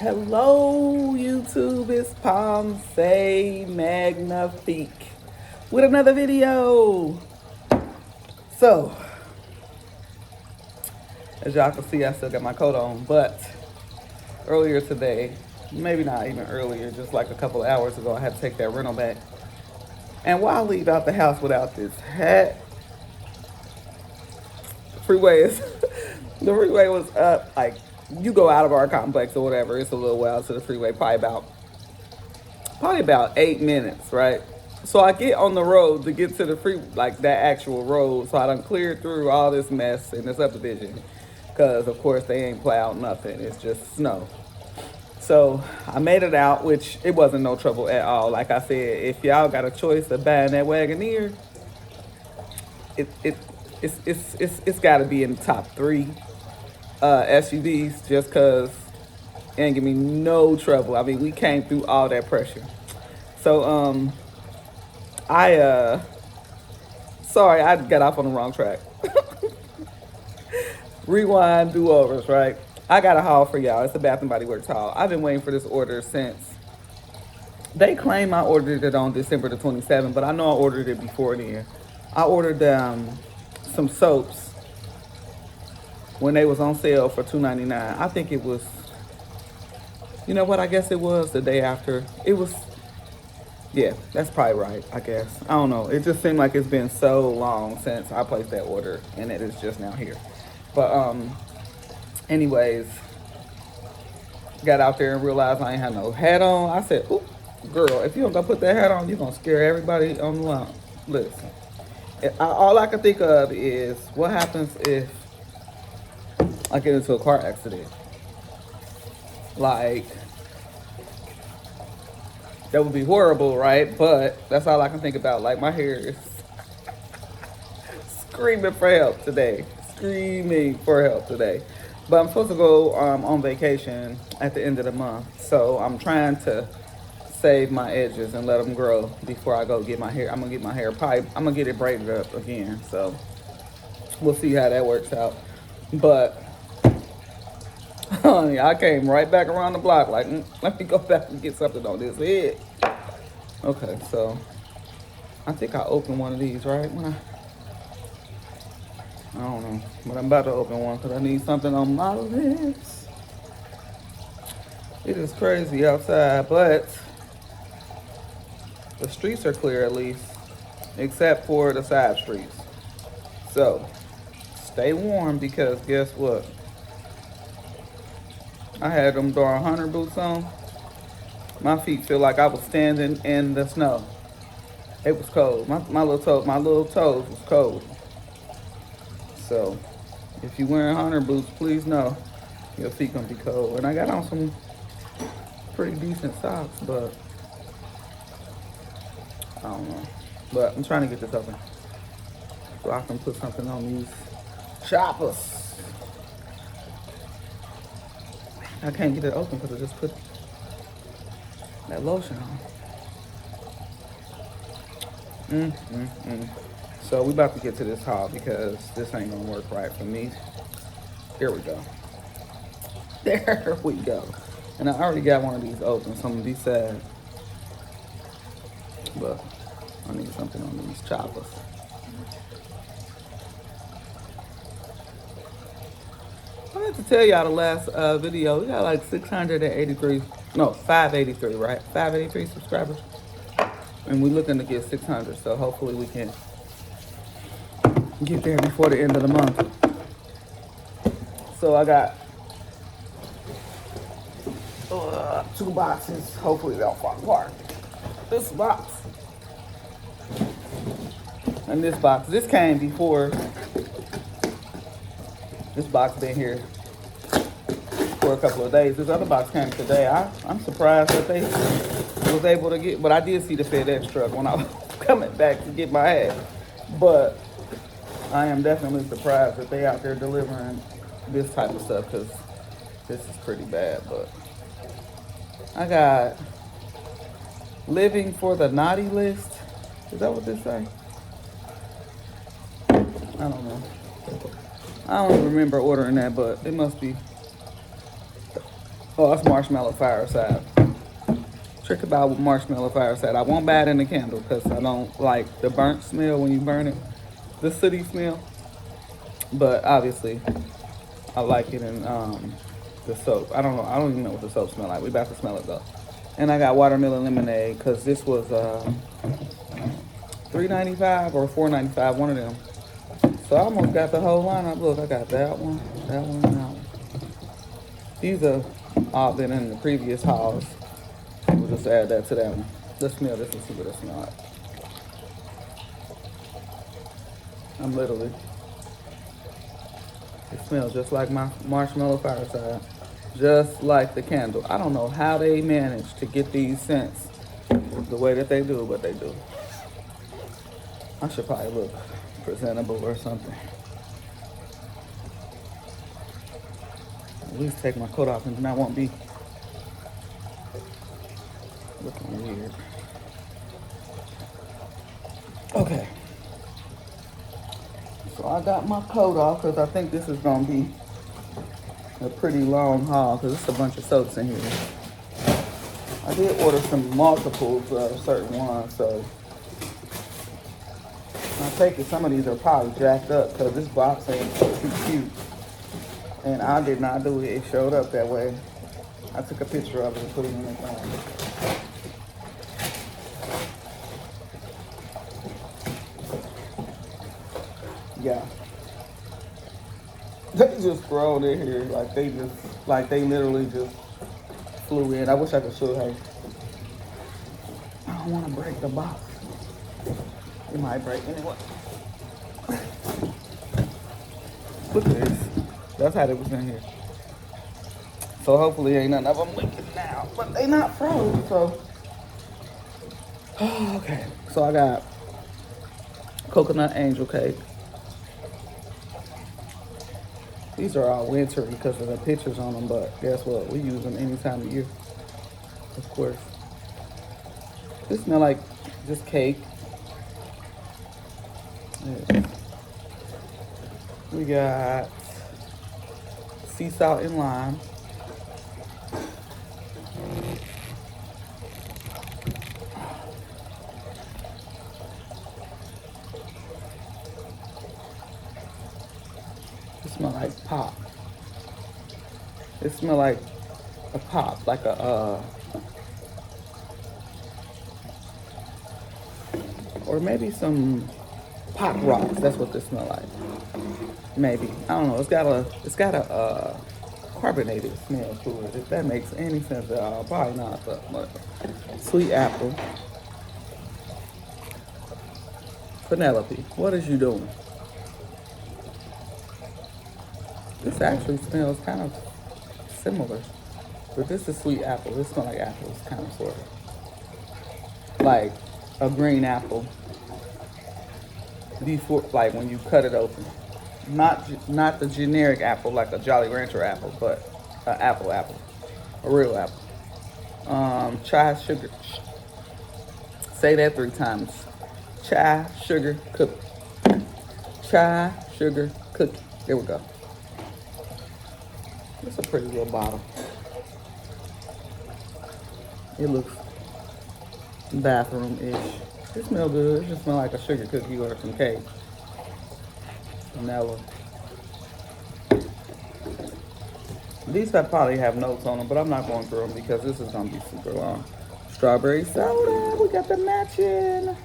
Hello, YouTube. It's Pomsey Magnifique with another video. So, as y'all can see, I still got my coat on, but earlier today, maybe not even earlier, just like a couple of hours ago, I had to take that rental back. And why leave out the house without this hat? The freeway was up, like, you go out of our complex or whatever, it's a little while to the freeway, probably about 8 minutes, right? So I get on the road to get to the like that actual road. So I done cleared through all this mess in the subdivision. Cause of course they ain't plowed nothing. It's just snow. So I made it out, which it wasn't no trouble at all. Like I said, if y'all got a choice of buying that Wagoneer, it, it it's gotta be in the top three SUVs just cause it ain't give me no trouble. I mean, we came through all that pressure. So sorry, I got off on the wrong track. Rewind, do-overs, right? I got a haul for y'all. It's the Bath and Body Works haul. I've been waiting for this order since they claim I ordered it on December the 27th, but I know I ordered it before then. I ordered some soaps when they was on sale for $2.99. I think it was, you know what? I guess it was the day after. It was, yeah, that's probably right, I guess. I don't know. It just seemed like it's been so long since I placed that order and it is just now here. But anyways, got out there and realized I ain't had no hat on. I said, "Ooh, girl, if you don't go put that hat on, you're gonna scare everybody on the line." Listen, all I can think of is what happens if I get into a car accident. Like, that would be horrible, right? But that's all I can think about. Like, my hair is screaming for help today. Screaming for help today. But I'm supposed to go on vacation at the end of the month. So I'm trying to save my edges and let them grow before I go get my hair. I'm going to get my hair I'm going to get it braided up again. So we'll see how that works out. But honey, I came right back around the block like, let me go back and get something on this head. Okay, so I think I opened one of these, right? I don't know, but I'm about to open one because I need something on my lips. It is crazy outside, but the streets are clear at least, except for the side streets. So stay warm because guess what? I had them darn hunter boots on. My feet feel like I was standing in the snow. It was cold. My little toes was cold. So, if you're wearing hunter boots, please know your feet gonna be cold. And I got on some pretty decent socks, but I don't know. But I'm trying to get this open so I can put something on these choppers. I can't get it open because I just put that lotion on. So we about to get to this haul because this ain't gonna work right for me. Here we go. There we go. And I already got one of these open, so I'm gonna be sad. But I need something on these choppers. I meant to tell y'all the last video, we got like 583, right? 583 subscribers. And we're looking to get 600, so hopefully we can get there before the end of the month. So I got 2 boxes. Hopefully they'll fall apart. This box and this box. This came before. This box been here for a couple of days. This other box came today. I'm surprised that they was able to get, but I did see the FedEx truck when I was coming back to get my hat. But I am definitely surprised that they out there delivering this type of stuff because this is pretty bad. But I got living for the naughty list. Is that what this say? I don't know. I don't remember ordering that, but it must be Oh, it's marshmallow fireside. Trick about marshmallow fireside. I won't buy it in the candle because I don't like the burnt smell when you burn it, the city smell. But obviously, I like it in the soap. I don't know. I don't even know what the soap smell like. We about to smell it though. And I got watermelon lemonade because this was $3.95 or $4.95, one of them. So I almost got the whole lineup. Look, I got that one, and that one. These are all been in the previous hauls. We'll just add that to that one. Let's smell this and see what it smells like. I'm literally, it smells just like my marshmallow fireside. Just like the candle. I don't know how they manage to get these scents the way that they do, but they do. I should probably look presentable or something. At least take my coat off and then I won't be looking weird. Okay. So I got my coat off because I think this is going to be a pretty long haul because it's a bunch of soaps in here. I did order some multiples of certain ones, so I take it some of these are probably jacked up because this box ain't too cute. And I did not do it. It showed up that way. I took a picture of it and put it in the thing. Yeah. They just thrown in here like they literally just flew in. I wish I could show her. I don't want to break the box. It might break anyway. Look at this. That's how they was in here. So hopefully ain't none of them leaking now. But they not froze, so. Okay. So I got coconut angel cake. These are all wintry because of the pictures on them, but guess what? We use them any time of year. Of course. This smell like just cake. Yeah. We got sea salt and lime. It smells like pop. It smells like a pop, like a or maybe some pop rocks. That's what this smells like. Maybe, I don't know. It's got a carbonated smell to it. If that makes any sense at all, probably not. But sweet apple. Penelope, what is you doing? This actually smells kind of similar, but this is sweet apple. This smells like apples, kind of sort of like a green apple. Before, like when you cut it open. Not the generic apple like a Jolly Rancher apple, but an apple, a real apple. Chai sugar. Say that 3 times. Chai sugar cookie. Chai sugar cookie. There we go. It's a pretty little bottle. It looks bathroom-ish. It smells good. It just smells like a sugar cookie or some cake. Vanilla. These probably have notes on them, but I'm not going through them because this is going to be super long. Strawberry soda. We got the matching.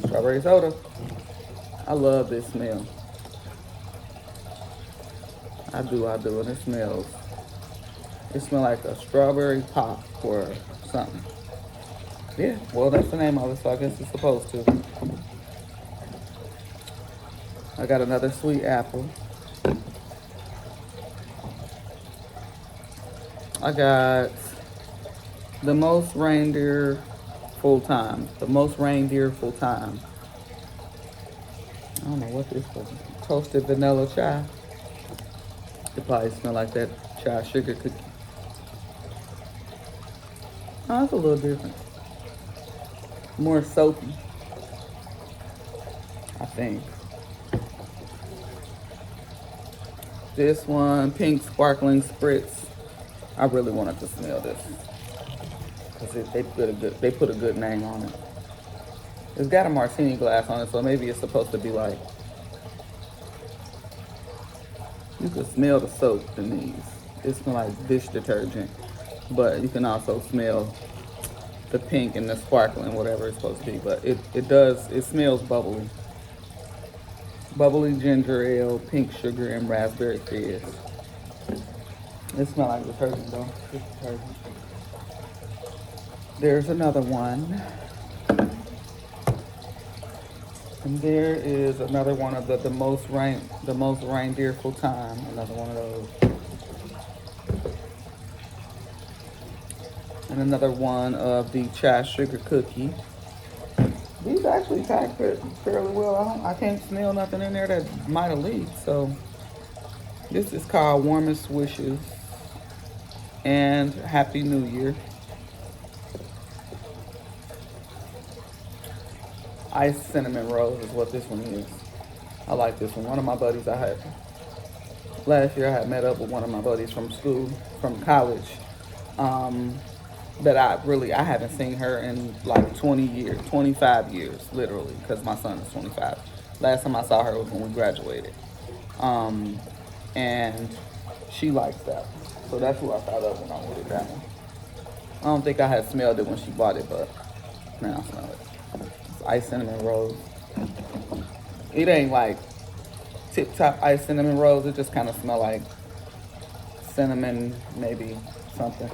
Strawberry soda. I love this smell. I do. And it smells like a strawberry pop or something. Yeah, well, that's the name of it, so I guess it's supposed to. I got another sweet apple. I got the most reindeer full-time. I don't know what this was. Toasted vanilla chai. It probably smell like that chai sugar cookie. Oh, it's a little different. More soapy, I think. This one, pink sparkling spritz. I really wanted to smell this because they put a good name on it. It's got a martini glass on it, so maybe it's supposed to be like, you can smell the soap in these. It smells like dish detergent, but you can also smell the pink and the sparkling, whatever it's supposed to be. But it smells bubbly. Bubbly ginger ale, pink sugar, and raspberry fizz. It smells like detergent though. It's detergent. There's another one. And there is another one of the most reindeerful time. Another one of those. And another one of the chai sugar cookie. These actually pack fairly well. I can't smell nothing in there that might have leaked. So this is called Warmest Wishes and Happy New Year. Iced cinnamon rose is what this one is. I like this one. One of my buddies last year I had met up with one of my buddies from school, from college, that I haven't seen her in like 20 years, 25 years, literally, because my son is 25. Last time I saw her was when we graduated. And she likes that. So that's who I thought of when I ordered that one. I don't think I had smelled it when she bought it, but now I smell it. Iced cinnamon rose. It ain't like tip top iced cinnamon rose. It just kind of smell like cinnamon, maybe something.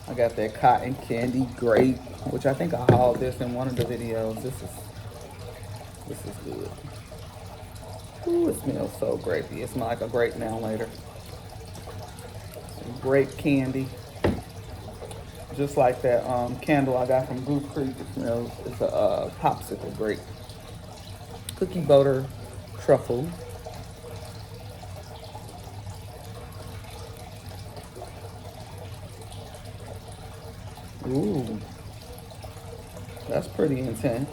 I got that cotton candy grape, which I think I hauled this in one of the videos. This is good. Ooh, it smells so grapey. It smells like a grape now later. Grape candy. Just like that candle I got from Goose Creek. It smells, it's a popsicle grape. Cookie butter truffle. Ooh, that's pretty intense.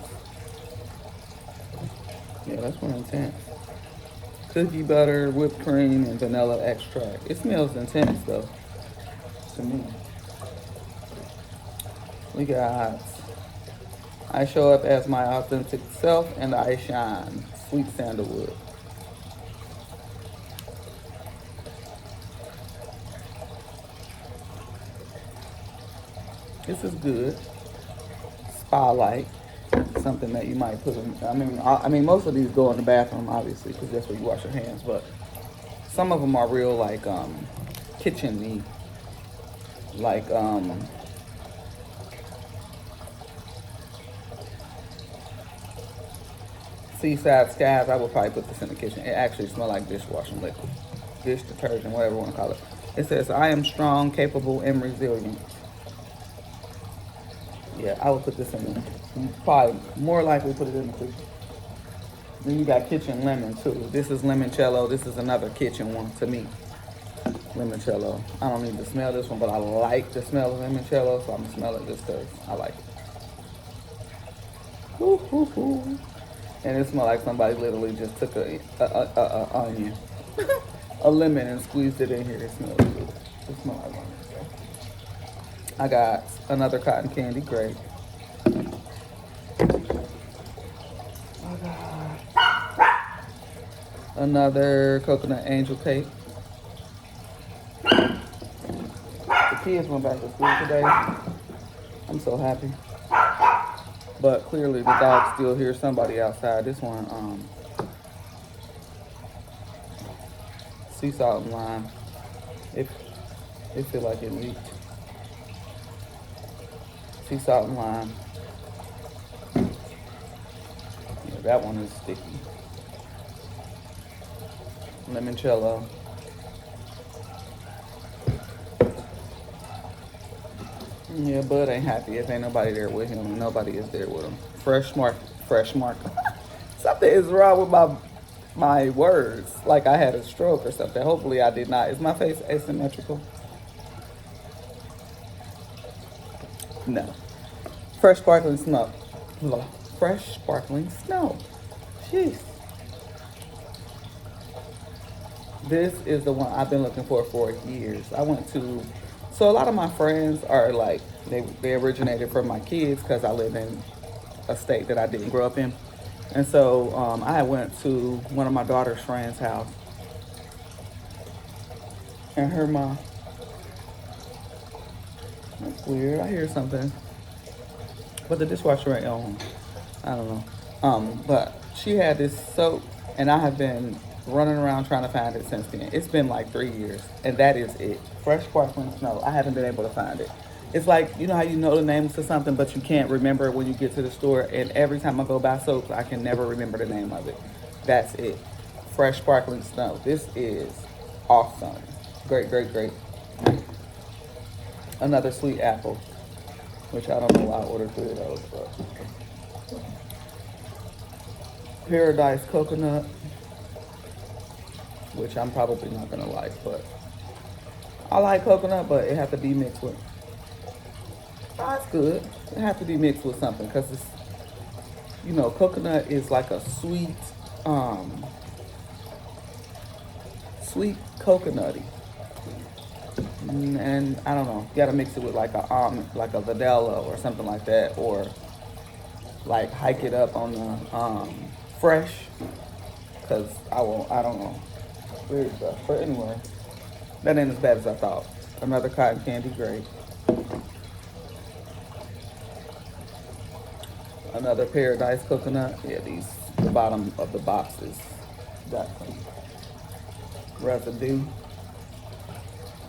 Yeah, that's pretty intense. Cookie butter, whipped cream, and vanilla extract. It smells intense though, to me. We got I Show Up as My Authentic Self and I Shine, Sweet Sandalwood. This is good. Spotlight, something that you might put in. I mean, most of these go in the bathroom, obviously, because that's where you wash your hands. But some of them are real, like kitchen-y, like Seaside Skies. I would probably put this in the kitchen. It actually smells like dishwashing liquid, dish detergent, whatever you want to call it. It says, "I am strong, capable, and resilient." Yeah, I would put this in there. Probably more likely put it in the kitchen. Then you got kitchen lemon too. This is limoncello. This is another kitchen one to me. Limoncello. I don't need to smell this one, but I like the smell of limoncello, so I'm gonna smell it just because I like it. Woo, woo, woo. And it smells like somebody literally just took a onion, a lemon, and squeezed it in here. It smells good. It smells like lemon. I got another cotton candy grape. I got another coconut angel cake. The kids went back to school today. I'm so happy. But clearly the dog still hears somebody outside. This one, sea salt and lime. It feel like it leaked. Sea salt and lime. Yeah, that one is sticky. Limoncello. Yeah, Bud ain't happy if ain't nobody there with him and nobody is there with him. Fresh mark. Something is wrong with my words. Like I had a stroke or something. Hopefully I did not. Is my face asymmetrical? No. Fresh sparkling snow. Fresh sparkling snow. Jeez. This is the one I've been looking for years. I went to, so a lot of my friends are like, they originated from my kids because I live in a state that I didn't grow up in. And so I went to one of my daughter's friend's house, and her mom, that's weird, I hear something. But the dishwasher ain't on. I don't know. But she had this soap, and I have been running around trying to find it since then. It's been like 3 years, and that is it. Fresh sparkling snow. I haven't been able to find it. It's like, you know how you know the names to something, but you can't remember it when you get to the store. And every time I go buy soaps, I can never remember the name of it. That's it. Fresh sparkling snow. This is awesome. Great, great, great. Another sweet apple, which I don't know why I ordered 3 of those, but Paradise coconut, which I'm probably not gonna like, but I like coconut, but it has to be mixed with. Oh, it's good. It has to be mixed with something because it's, you know, coconut is like a sweet, sweet coconutty, and I don't know. You gotta mix it with like a like a vanilla or something like that, or like hike it up on the fresh, because I won't. I don't know. Weird stuff. But anyway, that ain't as bad as I thought. Another cotton candy grape. Another Paradise coconut. Yeah, these, the bottom of the boxes got some residue.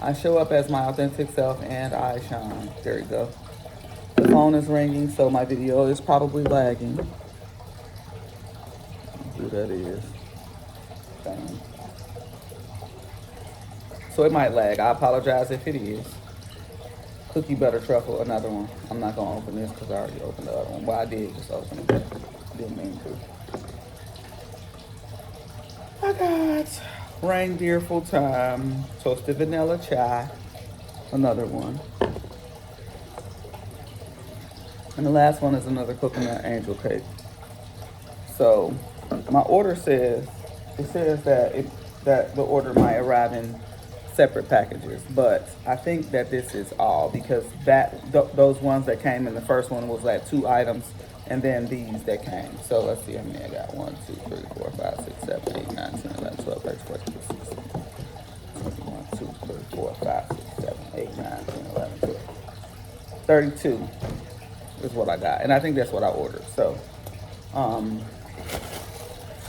I show up as my authentic self and I shine. There you go. The phone is ringing, so my video is probably lagging. Who that is. Dang. So it might lag. I apologize if it is. Cookie butter truffle, another one. I'm not gonna open this because I already opened the other one. Well, I did just open it. Didn't mean to. I got reindeer full time, toasted vanilla chai, another one. And the last one is another coconut angel cake. So my order says, it says that that the order might arrive in separate packages, but I think that this is all, because those ones that came in the first one was like 2 items, and then these that came. So let's see how many I got. 1, 2, 3, 4, 5, 6, 7, 8, 9, 10, 11, 12, 13, 14, 15, 16, 1, 2, 3, 4, 5, 6, 7, 8, 9, 10, 11, 12. 32 is what I got, and I think that's what I ordered. So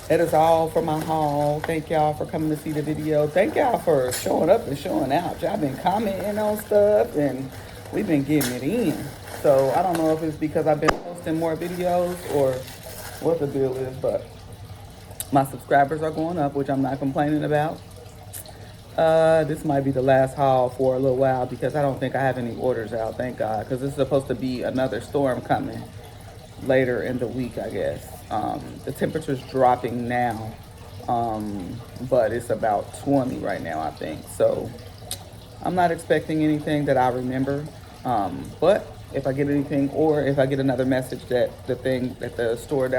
that is all for my haul. Thank y'all for coming to see the video. Thank y'all for showing up and showing out. Y'all been commenting on stuff, and we've been getting it in. So I don't know if it's because I've been posting more videos or what the deal is, but my subscribers are going up, which I'm not complaining about. This might be the last haul for a little while because I don't think I have any orders out, thank God, because it's supposed to be another storm coming later in the week, I guess. The temperature's dropping now, but it's about 20 right now, I think. So I'm not expecting anything that I remember, but if I get anything, or if I get another message that the store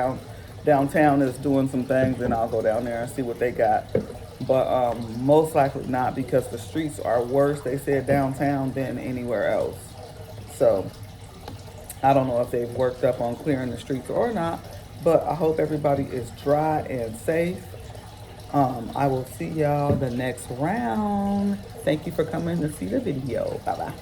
downtown is doing some things, then I'll go down there and see what they got. But most likely not, because the streets are worse, they said, downtown than anywhere else. So I don't know if they've worked up on clearing the streets or not, but I hope everybody is dry and safe. I will see y'all the next round. Thank you for coming to see the video. Bye-bye.